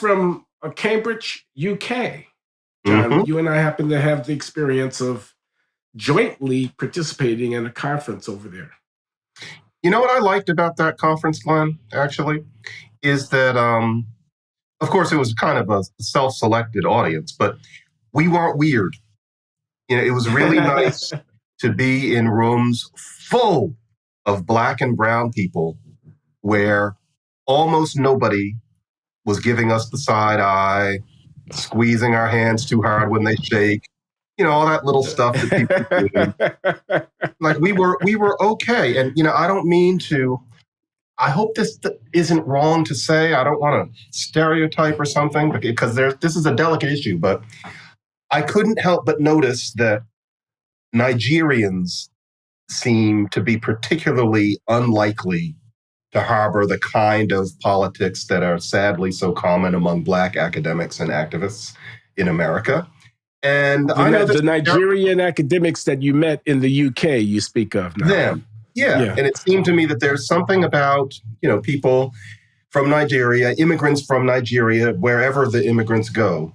from Cambridge, UK. John, you and I happen to have the experience of jointly participating in a conference over there. You know what I liked about that conference, Glenn, actually, is that, of course, it was kind of a self-selected audience, but we weren't weird. It was really nice to be in rooms full of Black and brown people where almost nobody was giving us the side eye, squeezing our hands too hard when they shake, all that little stuff that people do. Like we were okay. And, I don't mean to, I hope this isn't wrong to say. I don't want to stereotype or something because this is a delicate issue, but I couldn't help but notice that Nigerians seem to be particularly unlikely to harbor the kind of politics that are sadly so common among Black academics and activists in America. And I know the Nigerian academics that you met in the UK, you speak of now. Them. Yeah. And it seemed to me that there's something about, people from Nigeria, immigrants from Nigeria, wherever the immigrants go,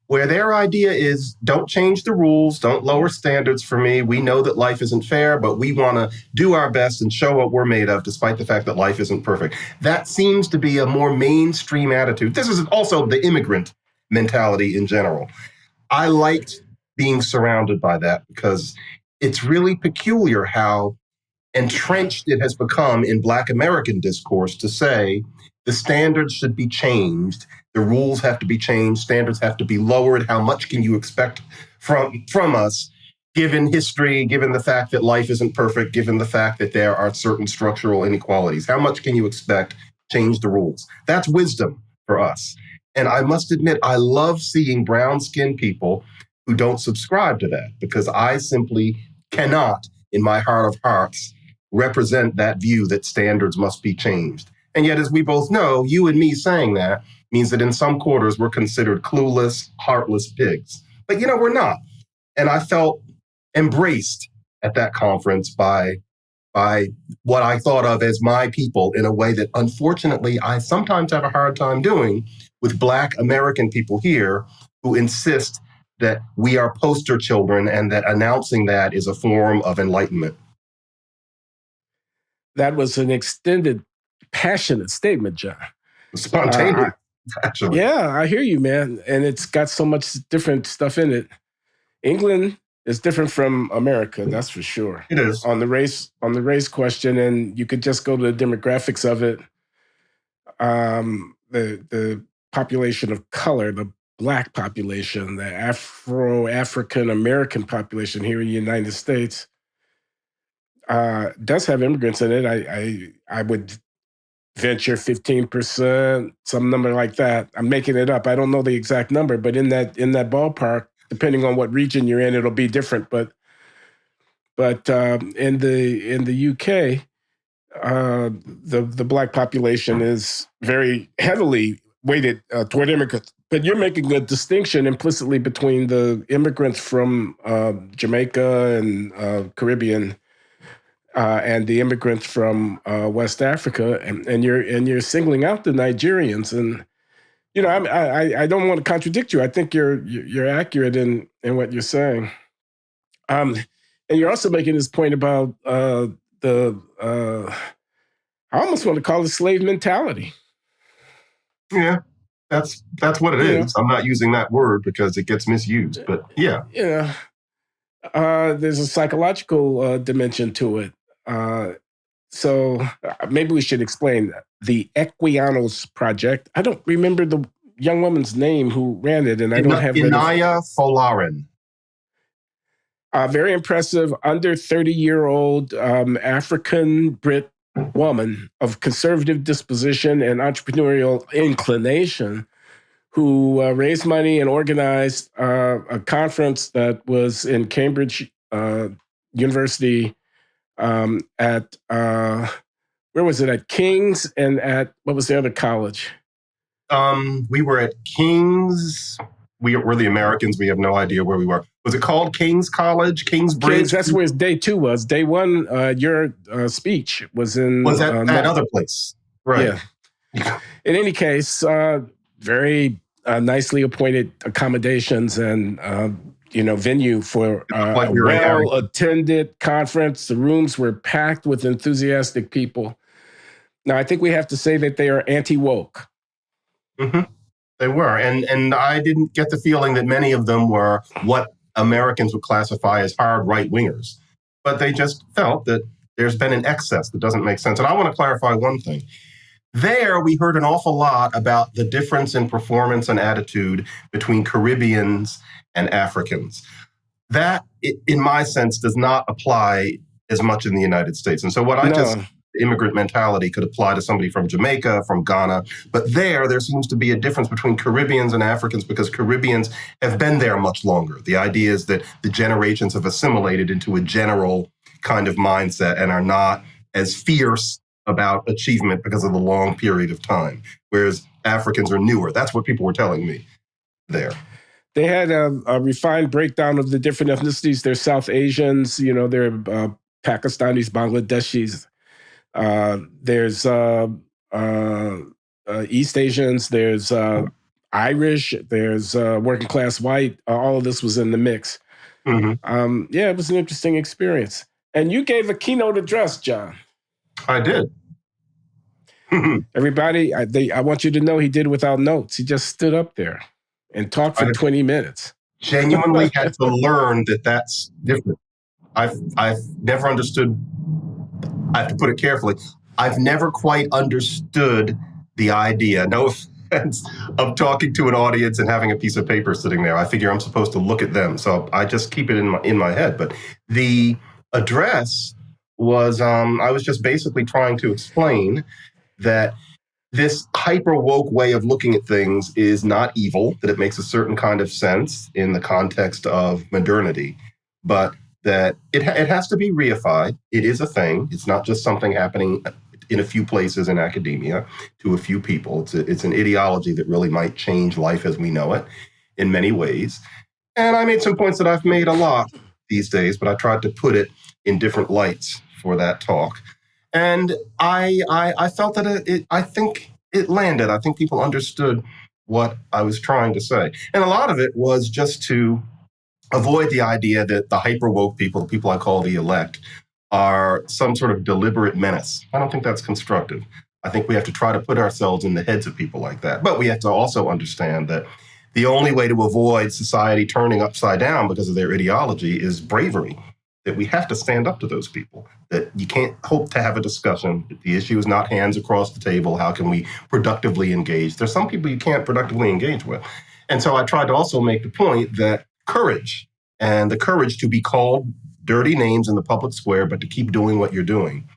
where their idea is don't change the rules, don't lower standards for me. We know that life isn't fair, but we want to do our best and show what we're made of, despite the fact that life isn't perfect. That seems to be a more mainstream attitude. This is also the immigrant mentality in general. I liked being surrounded by that because it's really peculiar how entrenched it has become in Black American discourse to say the standards should be changed, the rules have to be changed, standards have to be lowered. How much can you expect from us, given history, given the fact that life isn't perfect, given the fact that there are certain structural inequalities? How much can you expect? Change the rules. That's wisdom for us. And I must admit, I love seeing brown-skinned people who don't subscribe to that because I simply cannot, in my heart of hearts, represent that view that standards must be changed. And yet, as we both know, you and me saying that means that in some quarters we're considered clueless, heartless pigs. But, we're not. And I felt embraced at that conference by what I thought of as my people in a way that, unfortunately, I sometimes have a hard time doing with Black American people here who insist that we are poster children and that announcing that is a form of enlightenment. That was an extended, passionate statement, John. Spontaneous, actually. Yeah, I hear you, man. And it's got so much different stuff in it. England is different from America, that's for sure. It is. On the race question, and you could just go to the demographics of it. The population of color, the Black population, the Afro-African American population here in the United States does have immigrants in it. I would venture 15%, some number like that. I'm making it up. I don't know the exact number, but in that ballpark, depending on what region you're in, it'll be different. But in the UK, the Black population is very heavily weighted toward immigrants. But you're making a distinction implicitly between the immigrants from Jamaica and Caribbean and the immigrants from West Africa, and you're singling out the Nigerians. And I don't want to contradict you. I think you're accurate in what you're saying. And you're also making this point about I almost want to call it slave mentality. Yeah. That's what it is. I'm not using that word because it gets misused, but yeah. Yeah. There's a psychological dimension to it. So maybe we should explain the Equiano Project. I don't remember the young woman's name who ran it, and I don't have Inaya Folarin. Very impressive, under 30-year-old African Brit woman of conservative disposition and entrepreneurial inclination who raised money and organized a conference that was in Cambridge University at, where was it, at King's and at, what was the other college? We were at King's. We're the Americans. We have no idea where we were. Was it called King's College? Kingsbridge? That's where day 2 was. Day 1, your speech was in... Was that other place? Right. Yeah. In any case, very nicely appointed accommodations and venue for Like a you're in Arizona. well-attended conference. The rooms were packed with enthusiastic people. Now, I think we have to say that they are anti-woke. Mm-hmm. They were. And I didn't get the feeling that many of them were what Americans would classify as hard right-wingers. But they just felt that there's been an excess that doesn't make sense. And I want to clarify one thing. There, we heard an awful lot about the difference in performance and attitude between Caribbeans and Africans. That, in my sense, does not apply as much in the United States. And so what I just immigrant mentality could apply to somebody from Jamaica, from Ghana. But there seems to be a difference between Caribbeans and Africans because Caribbeans have been there much longer. The idea is that the generations have assimilated into a general kind of mindset and are not as fierce about achievement because of the long period of time, whereas Africans are newer. That's what people were telling me there. They had a refined breakdown of the different ethnicities. They're South Asians, they're Pakistanis, Bangladeshis. There's East Asians, there's Irish, there's working class white. All of this was in the mix. Mm-hmm. It was an interesting experience. And you gave a keynote address, John. I did. Everybody, I want you to know he did it without notes. He just stood up there and talked for 20 minutes. Genuinely had to learn that that's different. I've never understood. I have to put it carefully. I've never quite understood the idea, no offense, of talking to an audience and having a piece of paper sitting there. I figure I'm supposed to look at them, so I just keep it in my head. But the address was, I was just basically trying to explain that this hyper woke way of looking at things is not evil, that it makes a certain kind of sense in the context of modernity, but that it has to be reified. It is a thing. It's not just something happening in a few places in academia to a few people. It's an ideology that really might change life as we know it in many ways. And I made some points that I've made a lot these days, but I tried to put it in different lights for that talk. And I felt that I think it landed. I think people understood what I was trying to say. And a lot of it was just to avoid the idea that the hyper woke people, the people I call the elect, are some sort of deliberate menace. I don't think that's constructive. I think we have to try to put ourselves in the heads of people like that. But we have to also understand that the only way to avoid society turning upside down because of their ideology is bravery. That we have to stand up to those people, that you can't hope to have a discussion. The issue is not hands across the table. How can we productively engage? There's some people you can't productively engage with. And so I tried to also make the point that courage and the courage to be called dirty names in the public square, but to keep doing what you're doing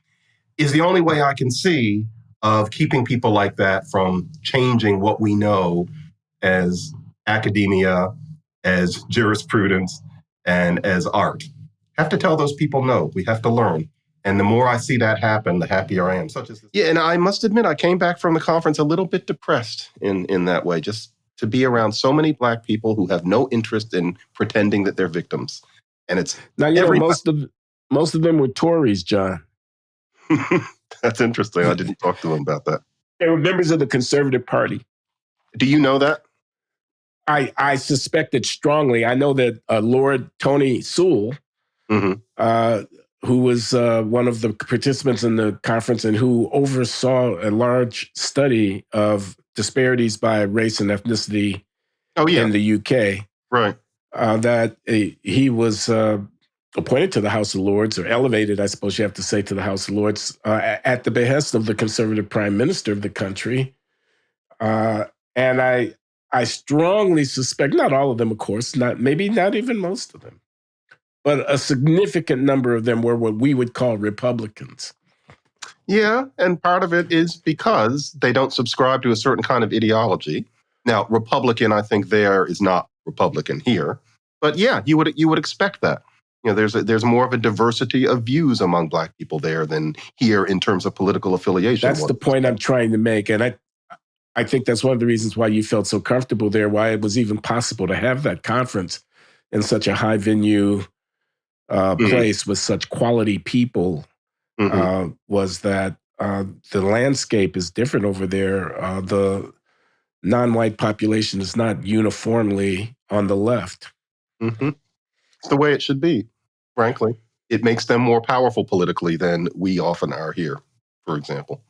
is the only way I can see of keeping people like that from changing what we know as academia, as jurisprudence, and as art. Have to tell those people no. We have to learn. And the more I see that happen, the happier I am. Such as this. Yeah, and I must admit, I came back from the conference a little bit depressed in that way, just to be around so many Black people who have no interest in pretending that they're victims. And it's now, most of them were Tories, John. That's interesting. I didn't talk to them about that. They were members of the Conservative Party. Do you know that? I suspect it strongly. I know that Lord Tony Sewell, who was one of the participants in the conference and who oversaw a large study of disparities by race and ethnicity in the UK. Right. That he was appointed to the House of Lords, or elevated, I suppose you have to say, to the House of Lords, at the behest of the Conservative Prime Minister of the country. And I strongly suspect, not all of them, of course, maybe not even most of them, but a significant number of them were what we would call Republicans. Yeah, and part of it is because they don't subscribe to a certain kind of ideology. Now, Republican, I think there is not Republican here, but yeah, you would expect that. You know, there's more of a diversity of views among Black people there than here in terms of political affiliation. That's the point I'm trying to make, and I think that's one of the reasons why you felt so comfortable there, why it was even possible to have that conference in such a high venue place with such quality people, was that the landscape is different over there. non-white population is not uniformly on the left. Mm-hmm. It's the way it should be, frankly. It makes them more powerful politically than we often are here, for example.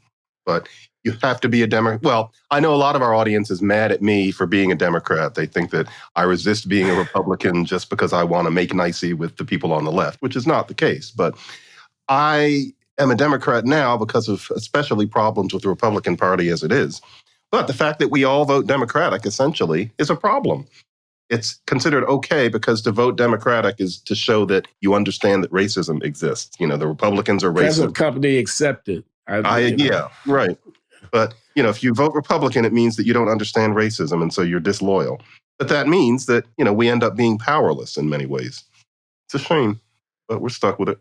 But you have to be a Democrat. Well, I know a lot of our audience is mad at me for being a Democrat. They think that I resist being a Republican just because I want to make nicey with the people on the left, which is not the case. But I am a Democrat now because of especially problems with the Republican Party as it is. But the fact that we all vote Democratic essentially is a problem. It's considered okay because to vote Democratic is to show that you understand that racism exists. You know, the Republicans are racist. Present company accepted. Yeah, right. But, if you vote Republican, it means that you don't understand racism, and so you're disloyal. But that means that, we end up being powerless in many ways. It's a shame, but we're stuck with it.